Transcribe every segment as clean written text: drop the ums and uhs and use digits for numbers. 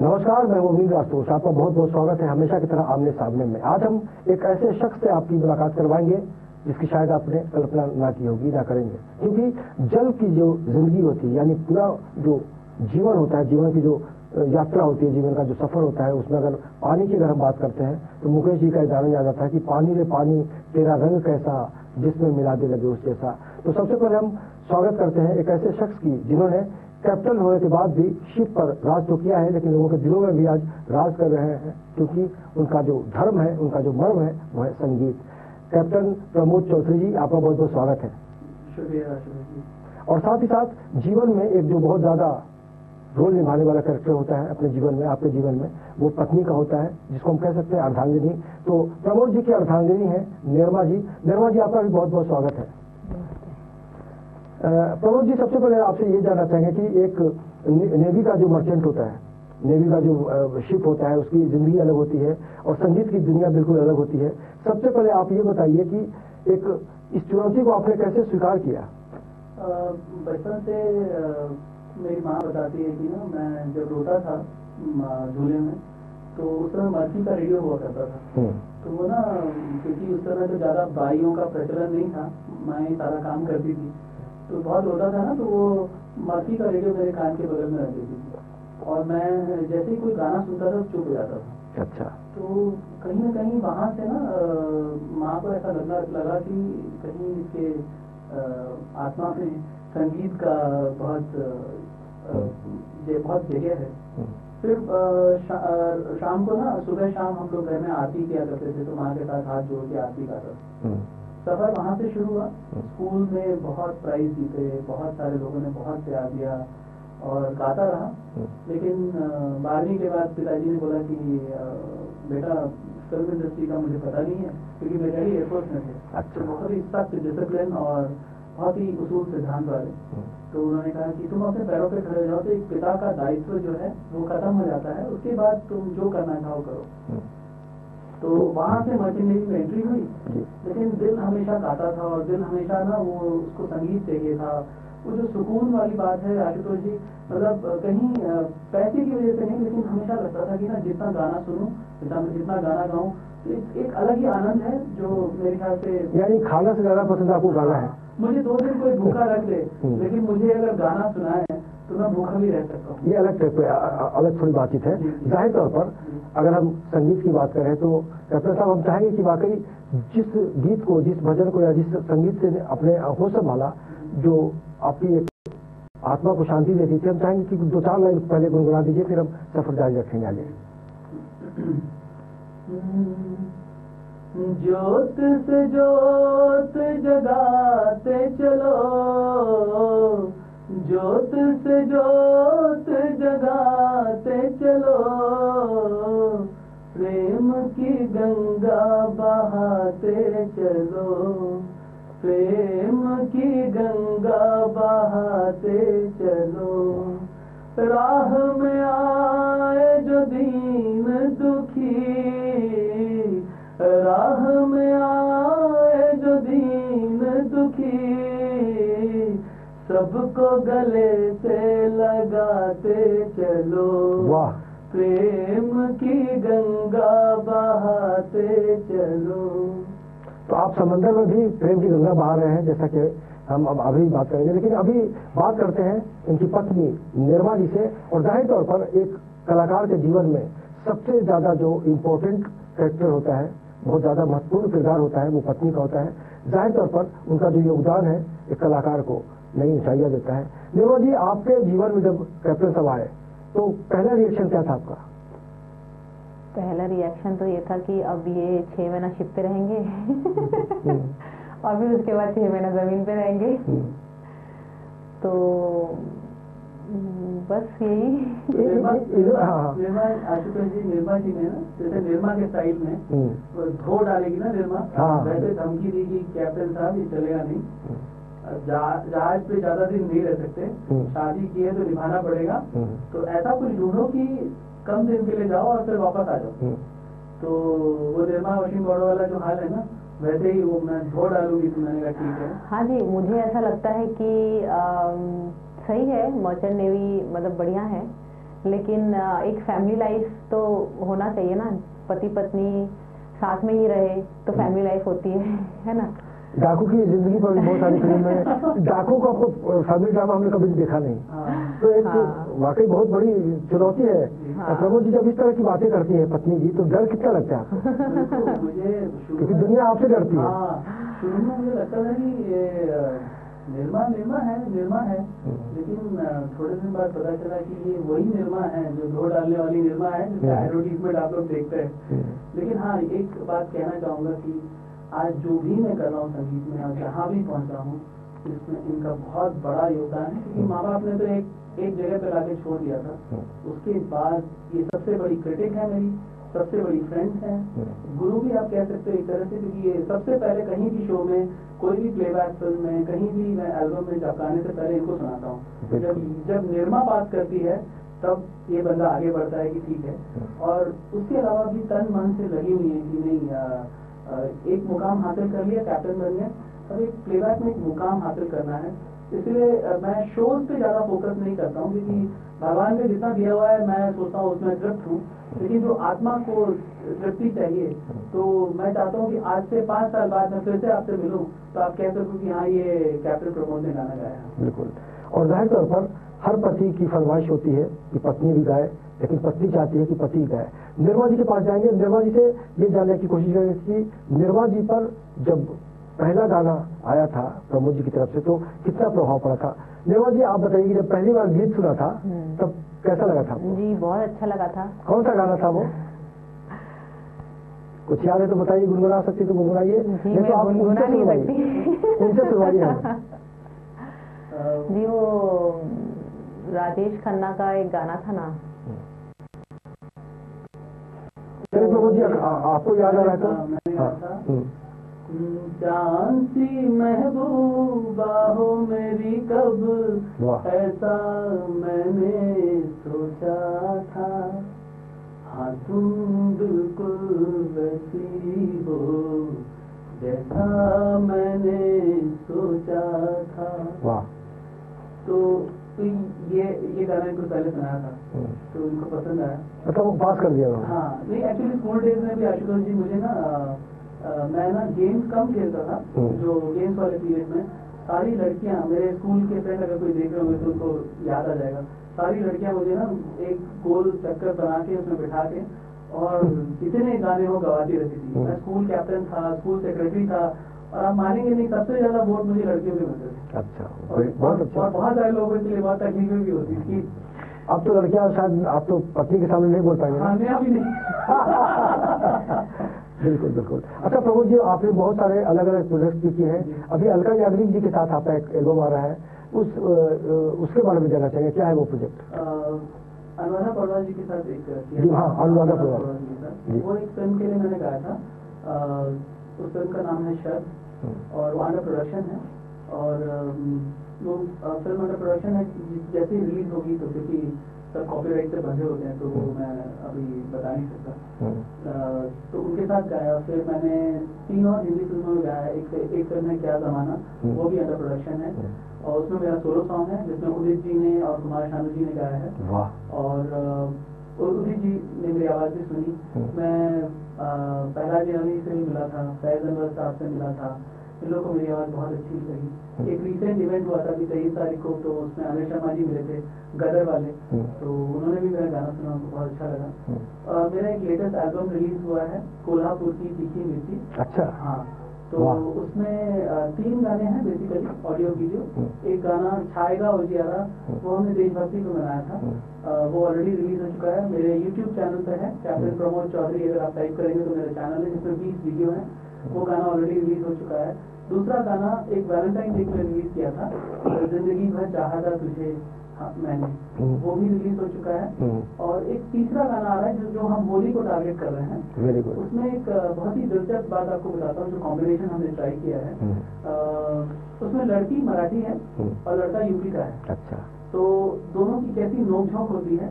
नमस्कार, मैं मोहित राजपूत, आपका बहुत बहुत स्वागत है हमेशा की तरह आमने सामने में। आज हम एक ऐसे शख्स से आपकी मुलाकात करवाएंगे जिसकी शायद आपने कल्पना ना की होगी, ना करेंगे, क्योंकि जल की जो जिंदगी होती है, यानी पूरा जो जीवन होता है, जीवन की जो यात्रा होती है, जीवन का जो सफर होता है, उसमें अगर पानी की अगर हम बात करते हैं तो मुकेश जी का एक गाना याद आता है कि पानी रे पानी तेरा रंग कैसा, जिसमें मिला दे लगे उस जैसा। तो सबसे पहले हम स्वागत करते हैं एक ऐसे शख्स की जिन्होंने कैप्टन होने के बाद भी शिप पर राज तो किया है, लेकिन लोगों के दिलों में भी आज राज कर रहे हैं, क्योंकि उनका जो धर्म है, उनका जो मर्म है, वो है संगीत। कैप्टन प्रमोद चौधरी जी, आपका बहुत बहुत स्वागत है। शुक्रिया। और साथ ही साथ जीवन में एक जो बहुत ज्यादा रोल निभाने वाला कैरेक्टर होता है अपने जीवन में, आपके जीवन में, वो पत्नी का होता है, जिसको हम कह सकते हैं अर्धांगिनी। तो प्रमोद जी की अर्धांगिनी है निर्मा जी। निर्मा जी, आपका भी बहुत बहुत स्वागत है। प्रमोद जी, सबसे पहले आपसे ये जानना चाहेंगे कि एक नेवी का जो मर्चेंट होता है, नेवी का जो शिप होता है, उसकी जिंदगी अलग होती है और संगीत की दुनिया बिल्कुल अलग होती है। सबसे पहले आप ये बताइए कि एक इस चुनौती को आपने कैसे स्वीकार किया? बचपन से मेरी माँ बताती है कि ना, मैं जब रोता था झूले में, तो उस समय मर्फी का रेडियो हुआ करता था। तो वो ना, क्योंकि उस समय तो ज्यादा बाइयों का प्रचलन नहीं था, माँ सारा काम करती थी, तो बहुत रोता था ना, तो वो मर्फी का रेडियो मेरे कान के बगल में रख देती थी और मैं जैसे ही कोई गाना सुनता था चुप हो जाता था। अच्छा। तो कहीं ना कहीं वहां से ना माँ को ऐसा लगा कि कहीं इसके आत्मा में संगीत का बहुत जगह है। फिर शाम को ना, सुबह शाम हम लोग घर में आरती किया करते थे, तो माँ के साथ हाथ जोड़ के आरती करता था। सफर वहां से शुरू हुआ। स्कूल में बहुत प्राइज जीते, बहुत सारे लोगों ने बहुत प्यार दिया और गाता रहा। लेकिन 12वीं के बाद पिताजी ने बोला कि बेटा, फिल्म इंडस्ट्री का मुझे पता नहीं है, क्योंकि मेरे डैडी एयरफोर्स में थे। अच्छा। तो बहुत ही सख्त डिसिप्लिन और बहुत ही उसूल सिद्धांत वाले। तो उन्होंने कहा कि तुम अपने पैरों पे खड़े जाओ, तो एक पिता का दायित्व जो है वो खत्म हो जाता है, उसके बाद तुम जो करना चाहो करो। तो वहां से मर्चेंट नेवी में एंट्री हुई, लेकिन दिल हमेशा गाता था और दिल हमेशा ना, वो उसको संगीत चाहिए था। वो जो सुकून वाली बात है आशुतोष जी, मतलब कहीं पैसे की वजह से नहीं, लेकिन हमेशा लगता था कि ना, जितना गाना सुनूं, जितना गाना गाऊं, तो एक अलग ही आनंद है जो मेरे ख्याल से, यानी खाना से ज्यादा पसंद आपको गाना है? मुझे 2 दिन कोई भूखा रख दे, लेकिन मुझे अगर गाना सुनाए तो मैं भूखा भी रह सकता हूँ। ये अलग थोड़ी बातचीत है। जाहिर तौर पर अगर हम संगीत की बात करें तो कैप्टन साहब, हम चाहेंगे कि वाकई जिस गीत को, जिस भजन को या जिस संगीत से अपने हों संभाला, जो आपकी एक आत्मा को शांति देती थी, हम चाहेंगे कि 2-4 लाइन पहले गुनगुना दीजिए, फिर हम सफर जारी रखेंगे आगे। ज्योत से ज्योत जगाते चलो, ज्योत से ज्योत जगाते चलो, प्रेम की गंगा बहाते चलो, प्रेम की गंगा बहाते चलो। राह में आए जो दीन दुखी, राह में आए जो दीन दुखी, सबको गले से लगाते चलो। वाह। प्रेम की गंगा बहाते चलो। तो आप समंदर में भी प्रेम की गंगा बहा रहे हैं, जैसा कि हम अब अभी बात करेंगे, लेकिन अभी बात करते हैं इनकी पत्नी निर्मा जी से। और जाहिर तौर पर एक कलाकार के जीवन में सबसे ज्यादा जो इम्पोर्टेंट कैरेक्टर होता है, बहुत ज्यादा महत्वपूर्ण किरदार होता है, वो पत्नी का होता है। जाहिर तौर पर उनका जो योगदान है एक कलाकार को नई ऊंचाइयां देता है। निर्मा जी, आपके जीवन में जब कैप्टन साहब आए तो पहला रिएक्शन क्या था आपका? पहला रिएक्शन तो ये था कि अब ये 6 महीना शिप पे रहेंगे और फिर उसके बाद 6 महीना जमीन पे रहेंगे। तो बस यही। आशुतोष जी, निर्मा जी ने ना, जैसे निर्मा के स्टाइल में धो डालेगी ना निर्मा, वैसे धमकी दी कि कैप्टन साहब ये चलेगा नहीं, जहाज पे ज्यादा दिन नहीं रह सकते, शादी की है तो निभाना पड़ेगा, तो ऐसा कुछ ढूंढो कि कम दिन के लिए जाओ और फिर वापस आ जाओ। तो वो निर्मा वॉशिंग पाउडर वाला जो हाल है ना, वैसे ही वो मैं धो डालूंगी। तो मैंने कहा ठीक है। हाँ जी, मुझे ऐसा लगता है कि सही है, मर्चेंट नेवी मतलब बढ़िया है, लेकिन एक फैमिली लाइफ तो होना चाहिए ना, पति पत्नी साथ में ही रहे तो फैमिली लाइफ होती है ना। डाकू की जिंदगी पर भी बहुत सारी फिल्म में डाकू का फैमिली ड्रामा हमने कभी देखा नहीं। तो एक वाकई बहुत बड़ी चुनौती है। प्रमोद जी जब इस तरह की बातें करती है पत्नी जी, तो डर कितना लगता है आपको? मुझे क्योंकि दुनिया आपसे डरती है। शुरू में मुझे लगता था कि निर्मा है, लेकिन थोड़े दिन बाद पता चला कि ये वही निर्मा है जो धो डालने वाली निर्मा है, जिसका एडवर्टीजमेंट आप लोग देखते हैं। लेकिन हाँ, एक बात कहना चाहूंगा कि आज जो भी मैं कर रहा हूँ संगीत में और जहाँ भी पहुँचा हूँ, इसमें इनका बहुत बड़ा योगदान है। क्योंकि माँ बाप ने तो एक जगह पे लाके छोड़ दिया था, उसके बाद ये सबसे बड़ी क्रिटिक है मेरी, सबसे बड़ी फ्रेंड्स हैं, गुरु भी आप कह सकते हो एक तरह से। क्योंकि ये सबसे पहले कहीं भी शो में, कोई भी प्लेबैक फिल्म में, कहीं भी मैं एल्बम में गाने से पहले इनको सुनाता हूँ। जब निर्मा बात करती है तब ये बंदा आगे बढ़ता है कि ठीक है। और उसके अलावा भी तन मन से लगी हुई है कि नहीं, एक मुकाम हासिल कर लिया, कैप्टन बन गया, अब एक प्लेबैक में एक मुकाम हासिल करना है। इसलिए मैं शोज पे ज्यादा फोकस नहीं करता हूँ, क्योंकि भगवान ने जितना दिया हुआ है मैं सोचता हूँ उसमें तृप्त हूँ। लेकिन जो आत्मा को तृप्ति चाहिए, तो मैं चाहता हूँ कि आज से 5 साल बाद मैं फिर से आपसे मिलूं तो आप कह सको कि हाँ, ये कैप्टन प्रमोद ने गाना गाया। बिल्कुल। और जाहिर तौर पर हर पति की फरमाइश होती है कि पत्नी भी गाए, लेकिन पत्नी चाहती है कि पति गाए। निर्मा जी के पास जाएंगे, निर्मा जी से ये जानने की कोशिश करेंगे कि निर्मा जी पर जब पहला गाना आया था प्रमोद जी की तरफ से तो कितना प्रभाव पड़ा था। निर्मा जी आप बताइए कि जब पहली बार गीत सुना था तब कैसा लगा था? जी बहुत अच्छा लगा था। कौन सा गाना था वो? कुछ याद है तो बताइए, गुनगुना सकती तो गुनगुनाइए, नहीं तो आप उनसे सुनवाइए। जी वो राजेश खन्ना का एक गाना था ना। चलिए प्रमोद जी आपको याद आ रहा है तो? जानती महबूबा हो मेरी कब, ऐसा मैंने सोचा था, हाँ तुम बिल्कुल वैसी हो जैसा मैंने सोचा था। वाह। तो ये गाना इनको पहले सुनाया था, तो इनको पसंद आया। मतलब वो पास कर दिया? हाँ, नहीं एक्चुअली स्कूल डेज में भी आशुतोष जी मुझे ना मैं ना गेम्स कम खेलता था। जो गेम्स वाले पीरियड में सारी लड़कियां, मेरे स्कूल के फ्रेंड अगर कोई देख रहे होंगे तो उनको याद आ जाएगा, सारी लड़कियां मुझे ना एक गोल चक्कर बना के उसमें बिठा के और इतने गाने वो गवाती रहती थी। मैं स्कूल कैप्टन था, स्कूल सेक्रेटरी था, और आप मानेंगे नहीं, सबसे ज्यादा वोट मुझे लड़कियों के मिलते थे। अच्छा, बहुत अच्छा। और बहुत सारे लोगों के लिए बहुत तकलीफें भी होती थी। अब तो लड़कियां शायद आप तो पत्नी के सामने नहीं बोल पाएंगे। हाँ, मैं अभी नहीं। बिल्कुल बिल्कुल। अच्छा प्रमोद जी, आपने बहुत सारे अलग अलग प्रोजेक्ट भी किए हैं। अभी अलका याग्निक जी के साथ आपका एक एल्बम आ रहा है, उसके बारे में जानना चाहिए, क्या है वो प्रोजेक्ट? अनुराधा पौडवाल जी के साथ एक जी हाँ, अनुराधा पौडवाल जी के साथ वो एक फिल्म के लिए मैंने गाया था। उस फिल्म का नाम है शब्द, और वो अंडर प्रोडक्शन है। और वो फिल्म अंडर प्रोडक्शन है, जैसे ही रिलीज होगी तो क्योंकि सब कॉपीराइट से बंधे होते हैं तो वो मैं अभी बता नहीं सकता। तो उनके साथ गाया। फिर मैंने 3 और हिंदी फिल्मों में गाया। एक फिल्म है क्या जमाना, वो भी अंडर प्रोडक्शन है, और उसमें मेरा सोलो सॉन्ग है जिसमें उदित जी ने और कुमार शानू जी ने गाया है। और उदित जी ने मेरी आवाज भी सुनी। मैं पहला जनवरी से भी मिला था, फैज अनवर साहब से मिला था, इन लोगों को मेरी आवाज बहुत अच्छी लगी। एक रिसेंट इवेंट हुआ था अभी 23 तारीख को, तो उसमें अनिल शर्मा जी मिले थे, गदर वाले, तो उन्होंने भी मेरा गाना सुना, उनको बहुत अच्छा लगा। और मेरा एक लेटेस्ट एल्बम रिलीज हुआ है, कोल्हापुर की तीखी मिर्ची। अच्छा। हाँ, तो उसमें 3 गाने हैं बेसिकली, ऑडियो वीडियो। एक गाना छाएगा उजियारा, वो हमने देशभक्ति को बनाया था, वो ऑलरेडी रिलीज हो चुका है, मेरे यूट्यूब चैनल पे है, कैप्टन प्रमोद चौधरी। अगर आप टाइप करेंगे तो मेरा चैनल है जिसमें 20 वीडियो है, वो गाना ऑलरेडी रिलीज हो चुका है। दूसरा गाना एक वैलेंटाइन डे में रिलीज किया था, जिंदगी भर चाहा था तुझे मैंने, वो भी रिलीज हो चुका है। और एक तीसरा गाना आ रहा है जो हम होली को टारगेट कर रहे हैं। Very good. उसमें एक बहुत ही दिलचस्प बात आपको बताता हूँ, जो कॉम्बिनेशन हमने ट्राई किया है। उसमें लड़की मराठी है और लड़का यूपी का है। अच्छा। तो दोनों की कैसी नोकझोंक होती है,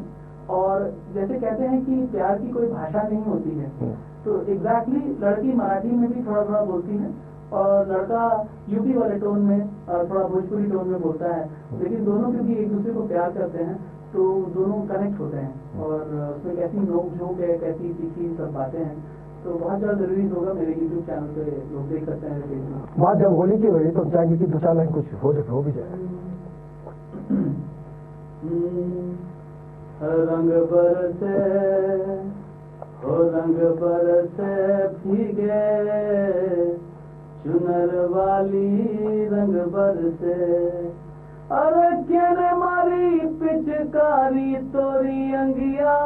और जैसे कहते हैं कि प्यार की कोई भाषा नहीं होती है, तो एग्जैक्टली लड़की मराठी में भी थोड़ा थोड़ा बोलती है और लड़का यूपी वाले टोन में थोड़ा भोजपुरी टोन में बोलता है, लेकिन दोनों क्योंकि एक दूसरे को प्यार करते हैं तो दोनों कनेक्ट होते हैं और उसमें कैसी नोक झोंक है, कैसी तीखी सब बातें हैं, तो बहुत ज़्यादा रिलीज होगा मेरे यूट्यूब चैनल पे, लोग देख सकते हैं फेसबुक। बात जब होली की हो रही तो हम चाहेंगे कि 2-4 लाइन कुछ हो भी जाए। रंग बरसे हो रंग बरसे भीगे चुनर वाली रंग बरसे, अरे केने मारी पिचकारी तोरी अंगिया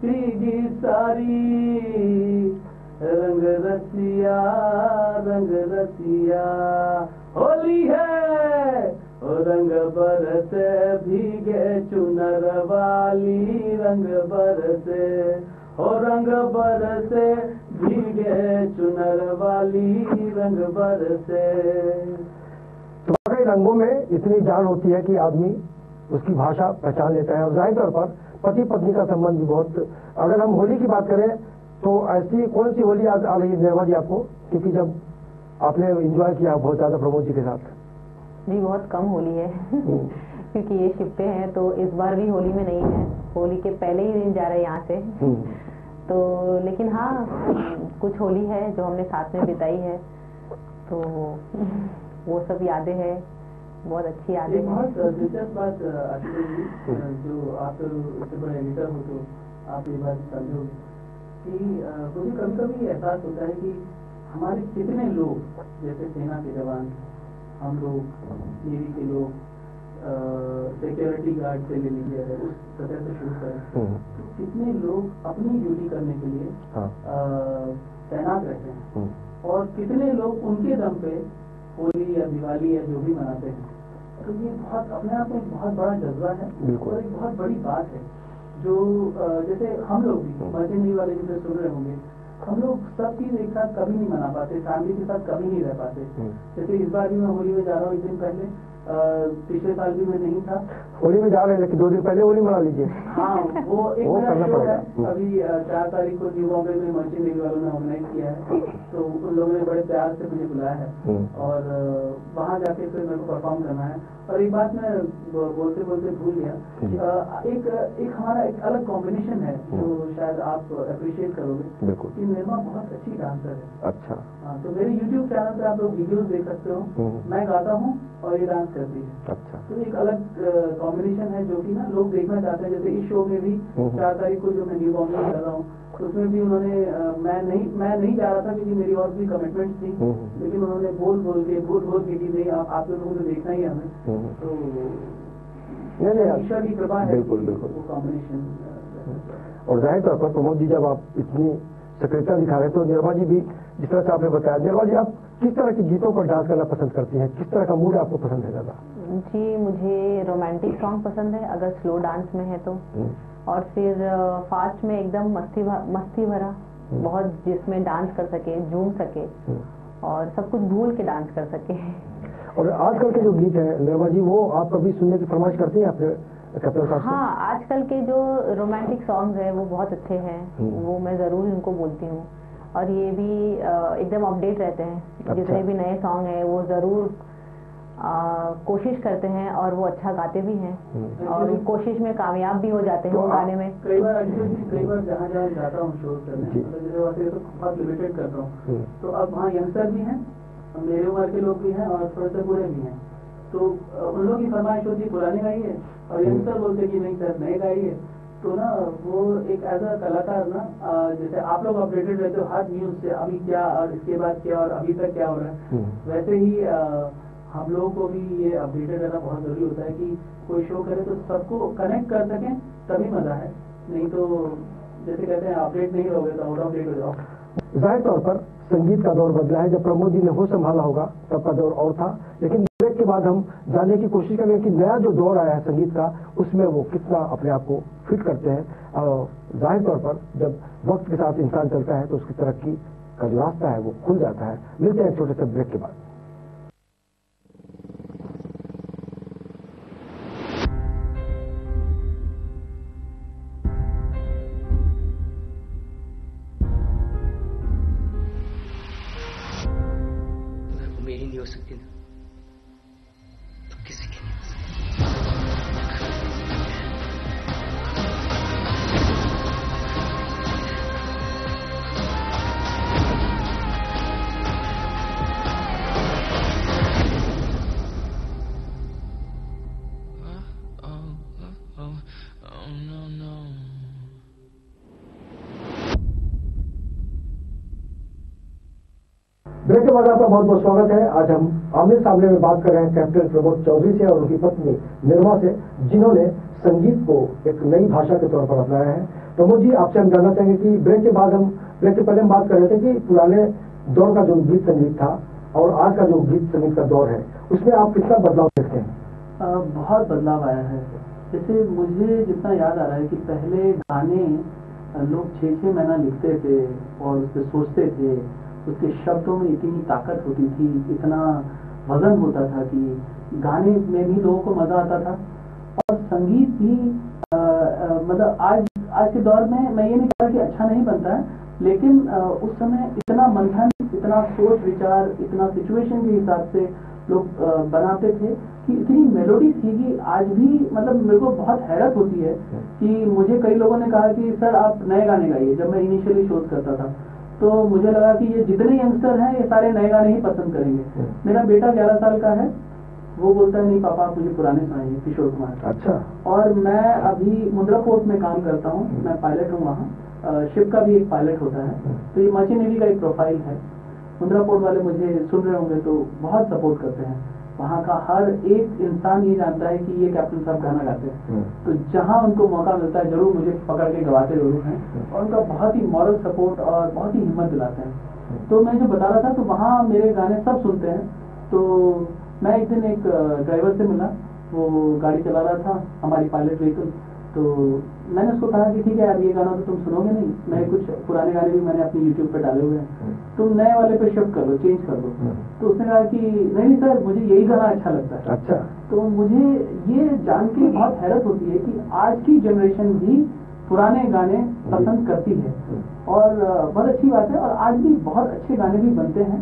भीगी सारी, रंग रसिया होली है ओ रंग बरसे भीगे चुनर वाली रंग बरसे, हो रंग बरसे भीगे चुनर वाली रंग बरसे। तो वाकई रंगों में इतनी जान होती है कि आदमी उसकी भाषा पहचान लेता है। और जाहिर तौर पर पति पत्नी का संबंध भी बहुत, अगर हम होली की बात करें तो ऐसी कौन सी होली याद आ रही है निर्मला जी आपको, क्योंकि जब आपने एंजॉय किया बहुत ज्यादा प्रमोद जी के साथ? जी बहुत कम होली है क्योंकि ये शिफ्टे हैं तो इस बार भी होली में नहीं है, होली के पहले ही दिन जा रहे हैं यहाँ से तो लेकिन हाँ कुछ होली है जो हमने साथ में बिताई है, तो वो सब यादें हैं, बहुत अच्छी यादें हैं। बहुत दिलचस्प बात आशीष जी, जो आप इतने बड़े एडिटर हो तो आप ये बात समझोगे कि मुझे कभी कभी एहसास होता है कि हमारे कितने लोग, जैसे सेना के जवान, हम लोग नेवी के लोग, सिक्योरिटी गार्ड से ले लीजिए अगर उस सतह से शुरू करें, तो कितने लोग अपनी ड्यूटी करने के लिए तैनात रहते हैं और कितने लोग उनके दम पे होली या दिवाली या जो भी मनाते हैं। तो ये बहुत अपने आप में एक बहुत बड़ा जज्बा है और एक बहुत बड़ी बात है जो जैसे हम लोग भी मर्चेंट नेवी वाले जिसे सुन रहे होंगे, हम लोग सब चीज एक साथ कभी नहीं मना पाते, फैमिली के साथ कभी नहीं रह पाते। जैसे इस बार भी मैं होली में जा रहा हूँ, एक दिन पहले, पिछले साल भी मैं नहीं था। होली में जा रहे हैं लेकिन 2 दिन पहले होली मना लीजिए। हाँ वो एक मेरा शो है, अभी 4 तारीख को न्यू बॉम्बे में मर्चेंट नेवी वालों ने ऑर्गेनाइज किया है, तो उन लोगों ने बड़े प्यार से मुझे बुलाया है और वहाँ जाके फिर मेरे को परफॉर्म करना है। और एक बात मैं बोलते बोलते भूल गया, एक हमारा एक अलग कॉम्बिनेशन है जो शायद आप अप्रिशिएट करोगे कि निर्मा बहुत अच्छी डांसर है। अच्छा। हाँ, तो मेरे YouTube चैनल पे आप लोग वीडियोस देख सकते हो, मैं गाता हूँ और ये डांस करती है। अच्छा। तो एक अलग कॉम्बिनेशन है जो कि ना लोग देखना चाहते हैं। जैसे इस शो में भी 4 तारीख को जो मैं न्यू बॉम्बे में कर रहा हूँ, तो उसमें भी उन्होंने मैं नहीं जा रहा था क्योंकि मेरी और भी कमिटमेंट थी, लेकिन उन्होंने बोल के कि नहीं आप लोगों को देखना ही हमें, तो ईश्वर की कृपा है। बिल्कुल वो कॉम्बिनेशन। और जाहिर तौर पर प्रमोद जी जब आप इतनी सक्रियता दिखा रहे तो निर्मला जी भी जिस तरह से आपने बताया, निर्मला जी आप किस तरह के गीतों पर डांस करना पसंद करती हैं, किस तरह का मूड आपको पसंद है ज्यादा? जी मुझे रोमांटिक सॉन्ग पसंद है अगर स्लो डांस में है तो, और फिर फास्ट में एकदम मस्ती भरा, बहुत जिसमें डांस कर सके, झूम सके और सब कुछ भूल के डांस कर सके। और आजकल के जो गीत हैं निर्मला जी, वो आप कभी सुनने की फरमाइश करती हैं अपने कपिल साहब से? हाँ आजकल के जो रोमांटिक सॉन्ग्स हैं वो बहुत अच्छे हैं, वो मैं जरूर इनको बोलती हूँ और ये भी एकदम अपडेट रहते हैं। अच्छा। जितने भी नए सॉन्ग हैं वो जरूर कोशिश करते हैं और वो अच्छा गाते भी हैं और कोशिश में कामयाब भी हो जाते हैं वो गाने में। कई बार जहाँ जाता हूँ शो करने, तो बहुत लिमिटेड करता हूँ, तो अब वहाँ यंगस्टर भी हैं, मेरे उम्र के लोग भी हैं और थोड़े से बूढ़े भी हैं, तो उन लोगों की फरमाइश होती है पुराने गाइए और यंगस्टर बोलते कि नहीं सर नए गाइए। तो ना वो एक एज अ कलाकार ना, जैसे आप लोग अपडेटेड रहते हो हर न्यूज से, अभी क्या और इसके बाद क्या और अभी तक क्या हो रहा है, वैसे ही हम लोगों को भी ये अपडेटेड रहना बहुत जरूरी होता है कि कोई शो करे तो सबको कनेक्ट कर सकें, तभी मजा है। नहीं तो जैसे कहते हैं अपडेट नहीं रहोगे तो आउट ऑफ डेट हो जाओ। जाहिर तौर पर संगीत का दौर बदला है, जब प्रमोद जी ने हो संभाला होगा तब का दौर और था, लेकिन ब्रेक के बाद हम जानने की कोशिश करेंगे कि नया जो दौर आया है संगीत का, उसमें वो कितना अपने आप को फिट करते हैं। जाहिर तौर पर जब वक्त के साथ इंसान चलता है तो उसकी तरक्की का जो रास्ता है वो खुल जाता है। मिलते हैं छोटे से ब्रेक के बाद। मेरी नहीं हो सकती ना, तो किसी की नहीं हो सकती। ब्रेक के बाद आपका बहुत बहुत स्वागत है। आज हम आमने सामने में बात कर रहे हैं कैप्टन प्रमोद चौधरी से और उनकी पत्नी निर्मा से, जिन्होंने संगीत को एक नई भाषा के तौर पर अपनाया है। प्रमोद जी, आपसे हम जानना चाहेंगे कि ब्रेक के पहले हम बात कर रहे थे कि पुराने दौर का जो गीत संगीत था और आज का जो गीत संगीत का दौर है, उसमें आप कितना बदलाव देखते हैं? बहुत बदलाव आया है। जैसे मुझे जितना याद आ रहा है कि पहले गाने लोग 6-6 महीना लिखते थे और उस पर सोचते थे, उसके शब्दों में इतनी ताकत होती थी, इतना वजन होता था कि गाने में भी लोगों को मजा आता था। और संगीत भी मतलब आज के दौर में मैं ये नहीं कह रहा कि अच्छा नहीं बनता है, लेकिन उस समय इतना मंथन, इतना सोच विचार, इतना सिचुएशन के हिसाब से लोग बनाते थे कि इतनी मेलोडी थी कि आज भी मतलब मेरे को बहुत हैरत होती है कि मुझे कई लोगों ने कहा कि सर आप नए गाने गाइए। जब मैं इनिशियली शोध करता था तो मुझे लगा कि ये जितने यंगस्टर हैं ये सारे नए गाने ही पसंद करेंगे। मेरा बेटा 11 साल का है, वो बोलता है नहीं पापा आप मुझे पुराने सुनाइए, किशोर कुमार। अच्छा। और मैं अभी मुंद्रा पोर्ट में काम करता हूँ, मैं पायलट हूँ वहाँ, शिप का भी एक पायलट होता है, तो ये मर्चेंट नेवी का एक प्रोफाइल है। मुंद्रा पोर्ट वाले मुझे सुन रहे होंगे तो बहुत सपोर्ट करते हैं। वहाँ का हर एक इंसान ये जानता है कि ये कैप्टन साहब गाना गाते हैं, तो जहाँ उनको मौका मिलता है जरूर मुझे पकड़ के गवाते जरूर हैं और उनका बहुत ही मॉरल सपोर्ट और बहुत ही हिम्मत दिलाते हैं। तो मैं जो बता रहा था, तो वहाँ मेरे गाने सब सुनते हैं। तो मैं एक दिन एक ड्राइवर से मिला, वो गाड़ी चला रहा था हमारी पायलट व्हीकल, तो मैंने उसको कहा कि ठीक है यार ये गाना तो तुम सुनोगे नहीं, मैं कुछ पुराने गाने भी मैंने अपने यूट्यूब पे डाले हुए हैं, तुम नए वाले पे शिफ्ट कर लो, चेंज कर दो। तो उसने कहा कि नहीं सर मुझे यही गाना अच्छा लगता है। अच्छा। तो मुझे ये जान के बहुत हैरत होती है कि आज की जनरेशन भी पुराने गाने पसंद करती है और बहुत अच्छी बात है। और आज भी बहुत अच्छे गाने भी बनते हैं,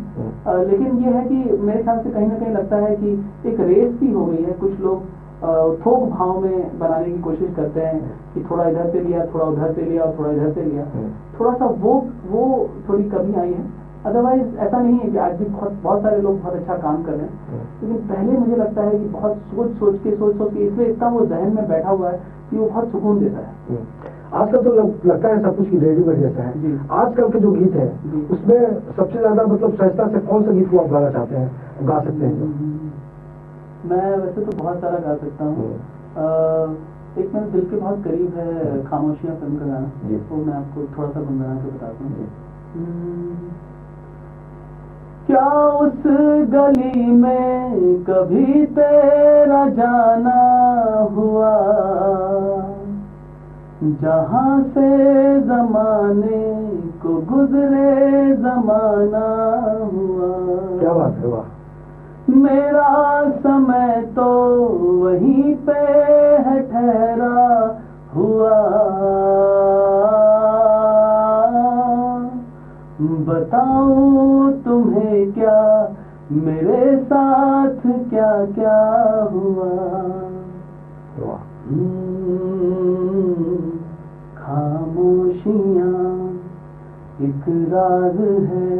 लेकिन ये है कि मेरे ख्याल से कहीं ना कहीं लगता है कि एक रेस भी हो गई है। कुछ लोग थोक भाव में बनाने की कोशिश करते हैं कि थोड़ा इधर से लिया, थोड़ा उधर से लिया और थोड़ा इधर से लिया, थोड़ा सा वो थोड़ी कमी आई है। अदरवाइज ऐसा नहीं है कि आज भी बहुत सारे लोग बहुत अच्छा काम कर रहे हैं, लेकिन पहले मुझे लगता है कि बहुत सोच के इसलिए इतना वो जहन में बैठा हुआ है कि वो बहुत सुकून देता है। आजकल तो लगता है सब कुछ की रेडीमेड जैसा है। आजकल के जो गीत है उसमें सबसे ज्यादा मतलब सहजता से कौन सा गीत को आप गाना चाहते हैं, गा सकते हैं? मैं वैसे तो बहुत सारा गा सकता हूँ। एक मेरे दिल के बहुत करीब है खामोशियाँ फिल्म का गाना, वो मैं आपको थोड़ा सा गुनगुना के बताता हूँ। क्या उस गली में कभी तेरा जाना हुआ, जहाँ से जमाने को गुजरे जमाना हुआ। क्या बात है, वाह। मेरा समय तो वहीं पे है ठहरा हुआ, बताऊं तुम्हें क्या मेरे साथ क्या क्या हुआ। खामोशियाँ एक राज है,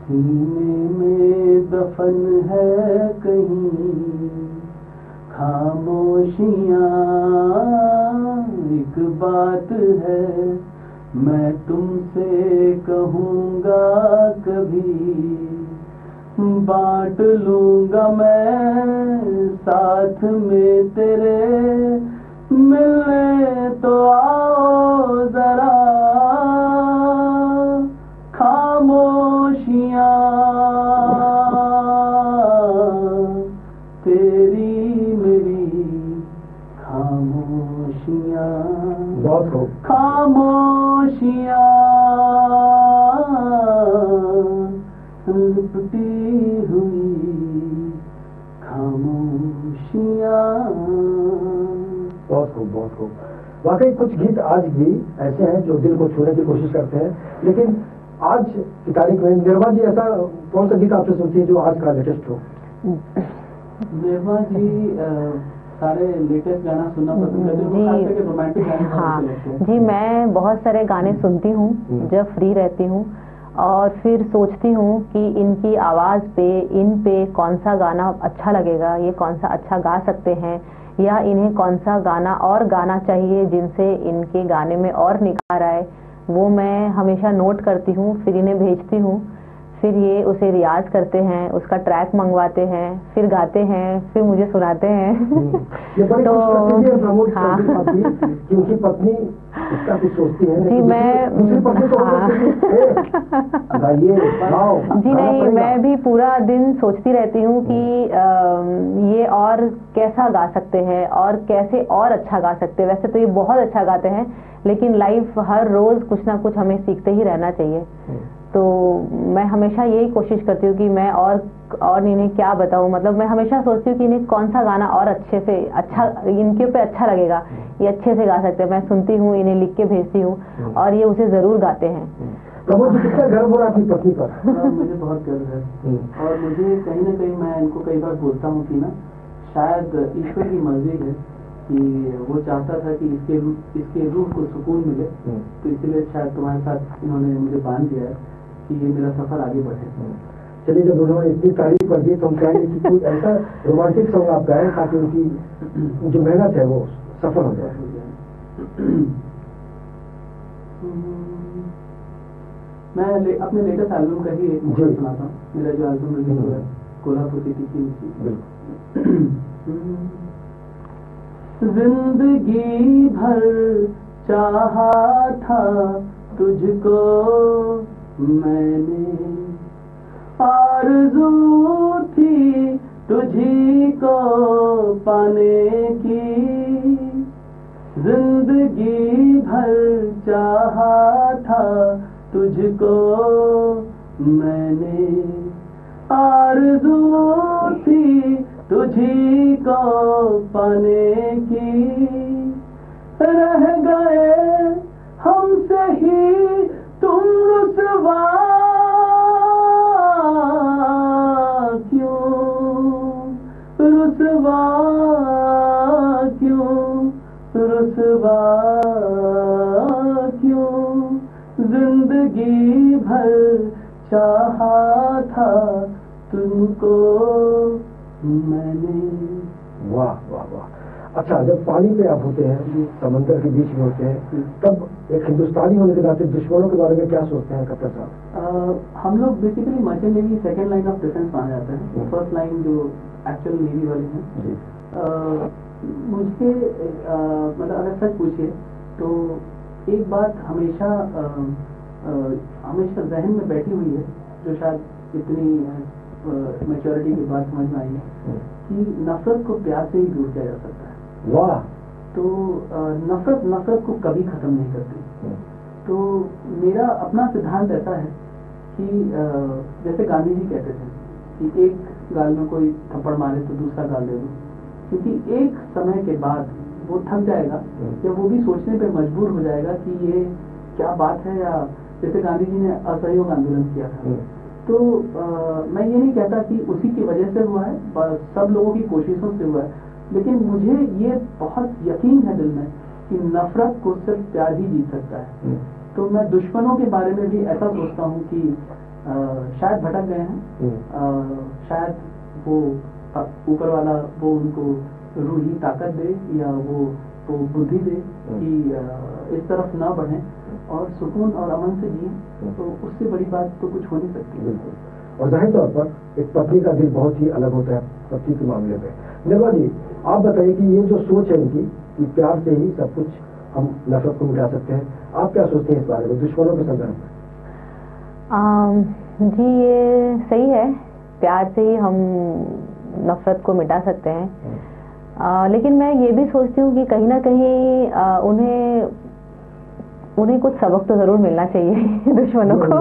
सीने में दफन है कहीं। खामोशियाँ एक बात है, मैं तुमसे कहूँगा कभी, बांट लूँगा मैं साथ में तेरे, मिलने तो आओ जरा। खामोशियाँ तेरी मेरी खामोशियाँ, बहुत खूब। खामोशियाँ लिपटी हुई खामोशियाँ। बहुत खूब, बहुत खूब। वाकई कुछ गीत आज भी ऐसे हैं जो दिल को छूने की कोशिश करते हैं, लेकिन आज की तारीख में निर्मा जी ऐसा कौन सा गीत आपसे सुनती है जो आज का लेटेस्ट हो? निर्मा जी सारे लेटेस्ट गाना सुनना पसंद करते हैं, खास करके रोमांटिक गाने। हाँ जी, मैं बहुत सारे गाने सुनती हूँ जब फ्री रहती हूँ, और फिर सोचती हूँ कि इनकी आवाज़ पे, इन पे कौन सा गाना अच्छा लगेगा, ये कौन सा अच्छा गा सकते हैं, या इन्हें कौन सा गाना और गाना चाहिए जिनसे इनके गाने में और निखार आए। वो मैं हमेशा नोट करती हूँ, फिर इन्हें भेजती हूँ, फिर ये उसे रियाज करते हैं, उसका ट्रैक मंगवाते हैं, फिर गाते हैं, फिर मुझे सुनाते हैं। ये बड़ी तो खुशनसीबी है प्रमोद हाँ कि उनकी पत्नी इसका कुछ सोचती है। जी मैं दूसरी पत्नी तो हाँ गाइए गाओ, जी नहीं, मैं भी पूरा दिन सोचती रहती हूँ कि ये और कैसा गा सकते हैं और कैसे और अच्छा गा सकते हैं। वैसे तो ये बहुत अच्छा गाते हैं, लेकिन लाइफ हर रोज कुछ ना कुछ हमें सीखते ही रहना चाहिए। तो मैं हमेशा यही कोशिश करती हूँ कि मैं और इन्हें क्या बताऊँ, मतलब मैं हमेशा सोचती हूँ कि इन्हें कौन सा गाना और अच्छे से अच्छा इनके ऊपर अच्छा लगेगा, ये अच्छे से गा सकते हैं। मैं सुनती हूँ, इन्हें लिख के भेजती हूँ और ये उसे जरूर गाते हैं। प्रमोद जी, कितना गर्व हो रहा है अपनी पत्नी पर? मुझे बहुत गर्व है और मुझे कहीं ना कहीं मैं इनको कई बार बोलता हूँ कि ना शायद ईश्वर की मर्जी है कि वो चाहता था कि इसके रूह को सुकून मिले, तो इसलिए शायद तुम्हारे साथ इन्होंने मुझे बांध दिया है कि ये मेरा सफर आगे बढ़े। चलिए, जब उन्होंने इतनी तारीफ कर दी तो हम चाहेंगे कि कोई ऐसा रोमांटिक सॉन्ग आप गाएं ताकि उनकी जो मेहनत है वो सफल हो जाए। मैं अपने लेटेस्ट एल्बम का ही एक मुखर सुनाता हूँ। मेरा जो एल्बम रिलीज हुआ है कोल्हापुर की मिट्टी। जिंदगी भर चाहा था तुझको मैंने, आरज़ू थी तुझी को पाने की। जिंदगी भर चाहा था तुझको मैंने, आरज़ू थी तुझी को पाने की। रह गए हमसे ही तुम रुसवा क्यों, रुसवा क्यों, रुसवा क्यों। जिंदगी भर चाहा था तुमको मैंने। वाह वाह वाह। अच्छा, जब पानी पे आप होते हैं, समंदर के बीच में होते हैं, तब एक हिंदुस्तानी होने के नाते दुश्मनों के बारे में क्या सोचते हैं कप्तान साहब? हम लोग basically merchant navy second line of defence माने जाते हैं। फर्स्ट लाइन जो एक्चुअल नेवी वाले हैं। मुझे मतलब अगर सच पूछिए तो एक बात हमेशा हमेशा जहन में बैठी हुई है, जो शायद इतनी मैच्योरिटी के बाद समझ में आई है कि नफरत को प्यार से ही दूर किया जा सकता है। वाह। तो नफरत को कभी खत्म नहीं करती। तो मेरा अपना सिद्धांत ऐसा है कि जैसे गांधी जी कहते थे कि एक गाल में कोई थप्पड़ मारे तो दूसरा गाल दे दो, क्योंकि एक समय के बाद वो थक जाएगा या वो भी सोचने पे मजबूर हो जाएगा कि ये क्या बात है। या जैसे गांधी जी ने असहयोग आंदोलन किया था, तो मैं ये नहीं कहता कि उसी की वजह से हुआ है, सब लोगों की कोशिशों से हुआ है, लेकिन मुझे ये बहुत यकीन है दिल में कि नफरत को सिर्फ प्यार ही जीत सकता है। तो मैं दुश्मनों के बारे में भी ऐसा सोचता हूँ कि शायद भटक गए हैं, शायद वो ऊपर वाला वो उनको रूही ताकत दे या वो बुद्धि दे कि इस तरफ ना बढ़े और सुकून और अमन से जिए। तो उससे बड़ी बात तो कुछ हो नहीं सकती। बिल्कुल। और जाहिर तौर पर एक पत्नी का दिल बहुत ही अलग होता है पति के मामले में। निर्मला जी, आप बताइए कि ये जो सोच है इनकी कि प्यार से ही सब कुछ हम नफरत को मिटा सकते हैं, आप क्या सोचते हैं इस बारे में दुश्मनों के संदर्भ में? जी ये सही है, प्यार से ही हम नफरत को मिटा सकते हैं। लेकिन मैं ये भी सोचती हूँ कि कहीं ना कहीं उन्हें कुछ सबक तो जरूर मिलना चाहिए दुश्मनों को।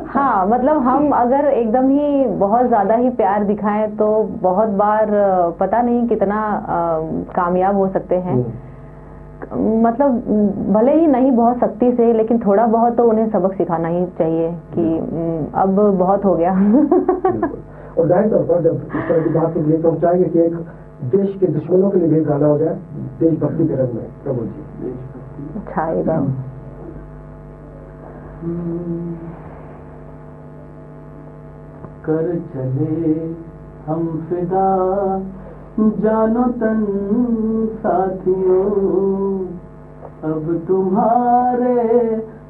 हाँ, मतलब हम अगर एकदम ही बहुत ज्यादा ही प्यार दिखाएं तो बहुत बार पता नहीं कितना कामयाब हो सकते हैं। मतलब भले ही नहीं बहुत सख्ती से, लेकिन थोड़ा बहुत तो उन्हें सबक सिखाना ही चाहिए कि अब बहुत हो गया। और जाहिर तौर पर जब इस तरह की बात के लिए तो हम चाहेंगे कि एक देश के दुश्मनों के लिए भी गाना हो जाए देशभक्ति के रंग में। प्रभु जी छाएगा। कर चले हम फिदा जानो तन साथियों, अब तुम्हारे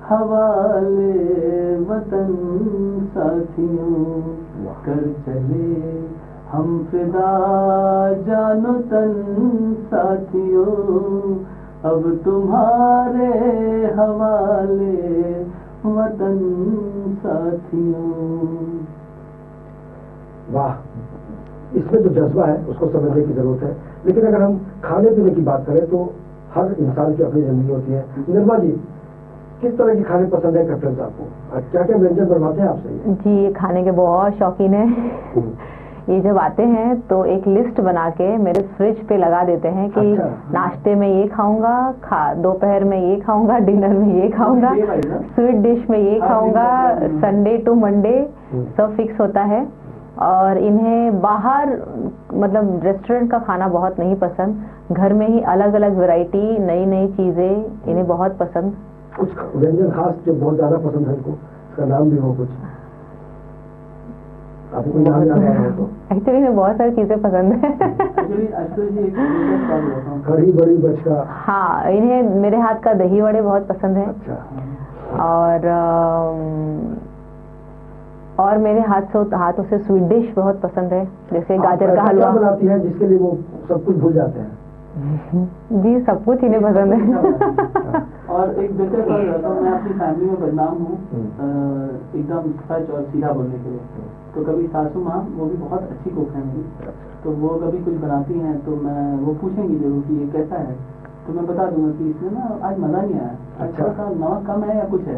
हवाले वतन साथियों, कर चले हम फिदा जानो तन साथियों, अब तुम्हारे हवाले वतन साथियों। वाह, इसमें जो जज्बा है उसको समझने की जरूरत है। लेकिन अगर हम खाने पीने की बात करें तो हर इंसान की अपनी जिंदगी होती है। निर्मला जी, किस तरह की खाने पसंद है कैप्टन साहब को? क्या क्या व्यंजन बनवाते हैं आपसे? जी, खाने के बहुत शौकीन है। ये जब आते हैं तो एक लिस्ट बना के मेरे फ्रिज पे लगा देते हैं कि अच्छा। नाश्ते में ये खाऊंगा, दोपहर में ये खाऊंगा, डिनर में ये खाऊंगा, स्वीट डिश में ये खाऊंगा, संडे टू मंडे सब फिक्स होता है। और इन्हें बाहर मतलब रेस्टोरेंट का खाना बहुत नहीं पसंद, घर में ही अलग अलग वैरायटी, नई नई चीजें इन्हें बहुत पसंद। कुछ व्यंजन खास जो बहुत ज्यादा पसंद है इनको, उसका नाम भी हो कुछ आपको कोई नाम याद आ रहा हो तो? एक्चुअली इन्हें बहुत सारी चीजें पसंद है। कढ़ी बड़ी बचका। हाँ, इन्हें मेरे हाथ का दही वड़े बहुत पसंद है। अच्छा। और मेरे हाथों से स्वीट डिश बहुत पसंद है, जैसे गाजर का हलवा बनाती है जिसके लिए वो सब कुछ भूल जाते हैं। जी, सब कुछ इन्हें पसंद है। और एक दिलचस्प बात बताता हूँ, मैं अपनी फैमिली में बदनाम हूँ एकदम सच और सीधा बोलने के लिए। तो कभी सासू माँ, वो भी बहुत अच्छी कुक है मेरी, तो वो कभी कुछ बनाती हैं तो मैं वो पूछेंगी जरूर कि ये कैसा है, तो मैं बता दूंगा कि इसमें ना आज मजा नहीं आया, आज थोड़ा सा नमक कम है या कुछ है।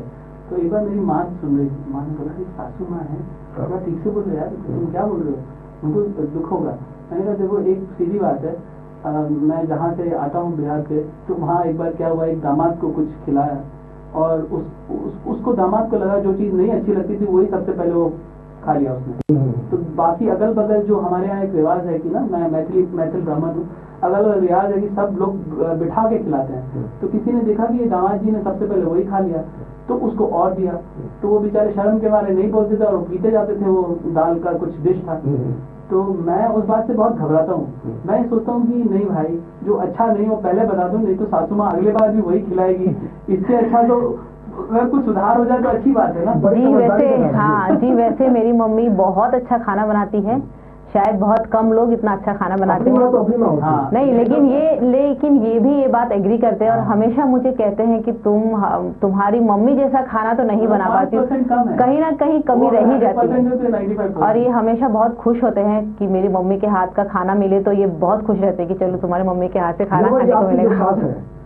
तो एक बार मेरी माँ सुन रही थी, माँ ने बोला कि सासू माँ है, थोड़ा ठीक से बोल रहे यार, तुम क्या बोल रहे हो, उनको दुख होगा। मैंने कहा देखो एक सीधी बात है, मैं जहाँ से आता हूँ बिहार से, तो वहाँ एक बार क्या हुआ, एक दामाद को कुछ खिलाया और उसको दामाद को लगा जो चीज़ नहीं अच्छी लगती थी वही सबसे पहले वो खा लिया उसने। तो बाकी अगल बगल जो हमारे यहाँ एक रिवाज है कि ना, मैं मैथिल ब्राह्मण हूँ, अगल बगल रिवाज है कि सब लोग बिठा के खिलाते हैं। तो किसी ने देखा कि ये दामाद जी ने सबसे पहले वही खा लिया तो उसको और दिया, तो वो बेचारे शर्म के मारे नहीं बोलते थे और पीते जाते थे, वो दाल का कुछ डिश था। तो मैं उस बात से बहुत घबराता हूँ। मैं सोचता हूँ कि नहीं भाई, जो अच्छा नहीं हो पहले बता दो, नहीं तो सासू माँ अगले बार भी वही खिलाएगी, इससे अच्छा तो अगर कुछ सुधार हो जाए तो अच्छी बात है ना। जी वैसे, हाँ जी, वैसे मेरी मम्मी बहुत अच्छा खाना बनाती है, शायद बहुत कम लोग इतना अच्छा खाना बनाते हैं। तो अपनी माँ होती है। हाँ, नहीं, लेकिन ये भी ये बात एग्री करते हैं और हमेशा मुझे कहते हैं कि तुम्हारी मम्मी जैसा खाना तो नहीं बना पाती, कहीं ना कहीं कमी रह ही जाती है। और ये हमेशा बहुत खुश होते हैं कि मेरी मम्मी के हाथ का खाना मिले, तो ये बहुत खुश रहते हैं कि चलो तुम्हारी मम्मी के हाथ से खाना खाने को मिलेगा।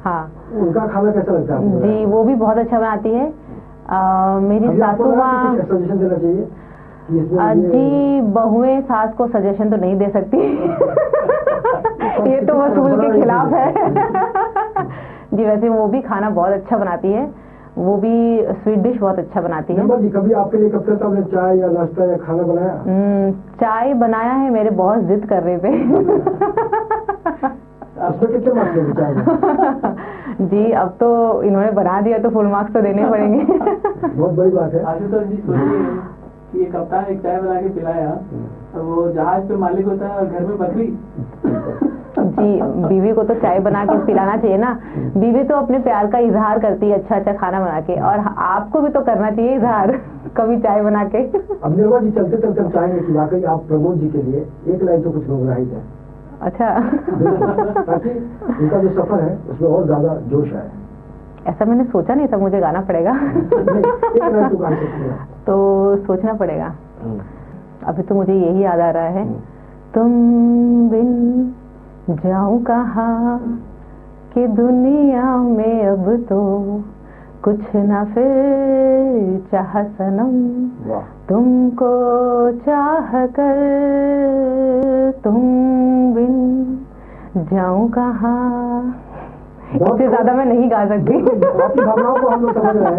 हाँ, उनका खाना कैसा लगता है? जी, वो भी बहुत अच्छा बनाती है। मेरी सासू माँ, सजेशन देना चाहिए जी, बहुएं सास को सजेशन तो नहीं दे सकती। ये तो वसूल के खिलाफ है। जी, वैसे वो भी खाना बहुत अच्छा बनाती है, वो भी स्वीट डिश बहुत अच्छा बनाती है। जी, कभी आपके लिए कैप्टन साहब ने चाय या नाश्ता या खाना बनाया? चाय बनाया है, मेरे बहुत जिद कर रहे थे। उसमें कितने मार्क्स देंगे चाय? जी, अब तो इन्होंने बना दिया तो फुल मार्क्स तो देने पड़ेंगे। बहुत बड़ी बात है। आशुतोष जी, सोचिए कि एक कप्तान एक चाय बना के पिलाया, तो वो जहाज पे मालिक होता है और घर में बकरी। जी, बीवी को तो चाय बना के पिलाना चाहिए ना, बीवी तो अपने प्यार का इजहार करती है अच्छा अच्छा खाना बना के, और आपको भी तो करना चाहिए इजहार, कभी चाय बना के। अब निर्मला जी, चलते चलते हम चाहेंगे कि वाकई आप प्रमोद जी के लिए एक लाइन तो कुछ गुनगुनाई जाए। अच्छा। ताकि उनका जो सफर है उसमें और ज्यादा जोश आए। ऐसा मैंने सोचा नहीं था, मुझे गाना पड़ेगा। तो सोचना पड़ेगा। अभी तो मुझे यही याद आ रहा है, तुम बिन जाऊं कहाँ कि दुनिया में अब तो कुछ ना फिर चाह सनम, तुमको चाह कर तुम बिन जाऊं कहाँ। इससे ज्यादा मैं नहीं गा सकती। आपकी भावनाओं को हम लोग समझ रहे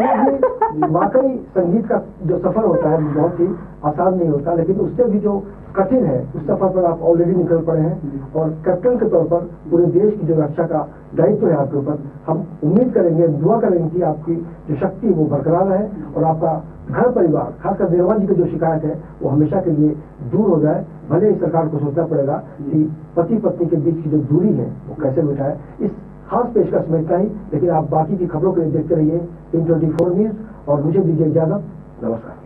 हैं। वाकई संगीत का जो सफर होता है बहुत ही आसान नहीं होता, लेकिन उससे भी जो कठिन है उस सफर पर आप ऑलरेडी निकल पड़े हैं, और कैप्टन के तौर पर पूरे देश की जो रक्षा का दायित्व है आपके ऊपर, हम उम्मीद करेंगे, दुआ करेंगे कि आपकी जो शक्ति वो बरकरार रहे और आपका घर परिवार, खासकर निर्मला जी की जो शिकायत है वो हमेशा के लिए दूर हो जाए। भले ही सरकार को सोचना पड़ेगा कि पति पत्नी के बीच की जो दूरी है वो कैसे मिटाए। इस खास पेशकश में इतना ही, लेकिन आप बाकी की खबरों के लिए देखते रहिए इन 24 न्यूज और मुझे दीजिए इजाजत। नमस्कार।